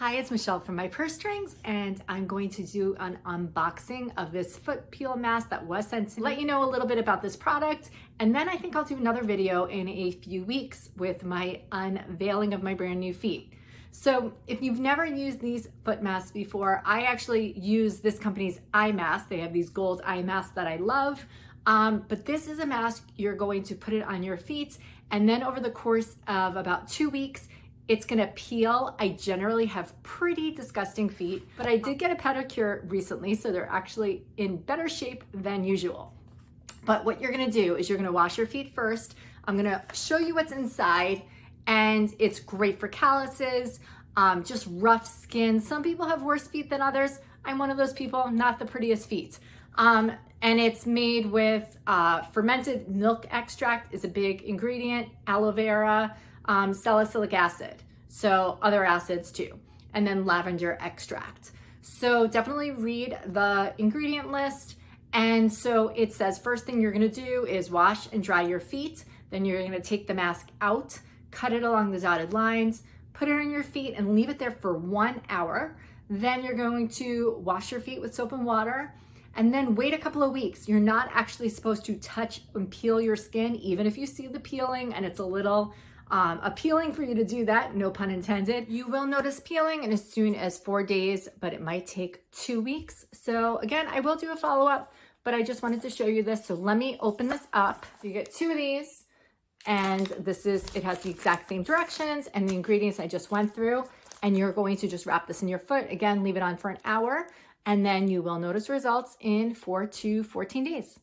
Hi, it's Michelle from My Purse Strings, and I'm going to do an unboxing of this foot peel mask that was sent to me. Let you know a little bit about this product, and then I think I'll do another video in a few weeks with my unveiling of my brand new feet. So if you've never used these foot masks before, I actually use this company's eye mask. They have these gold eye masks that I love. But this is a mask, you're going to put it on your feet, and then over the course of about 2 weeks, it's gonna peel. I generally have pretty disgusting feet, but I did get a pedicure recently, so they're actually in better shape than usual. But what you're gonna do is you're gonna wash your feet first. I'm gonna show you what's inside, and it's great for calluses, just rough skin. Some people have worse feet than others. I'm one of those people, not the prettiest feet. And it's made with fermented milk extract is a big ingredient, aloe vera, salicylic acid, so other acids too, and then lavender extract. So definitely read the ingredient list. And so it says first thing you're gonna do is wash and dry your feet. Then you're gonna take the mask out, cut it along the dotted lines, put it on your feet and leave it there for 1 hour. Then you're going to wash your feet with soap and water, and then wait a couple of weeks. You're not actually supposed to touch and peel your skin, even if you see the peeling and it's a little appealing for you to do that, no pun intended. You will notice peeling in as soon as 4 days, but it might take 2 weeks. So again, I will do a follow-up, but I just wanted to show you this. So let me open this up. So you get 2 of these, and it has the exact same directions and the ingredients I just went through. And you're going to just wrap this in your foot. Again, leave it on for an hour, and then you will notice results in 4 to 14 days.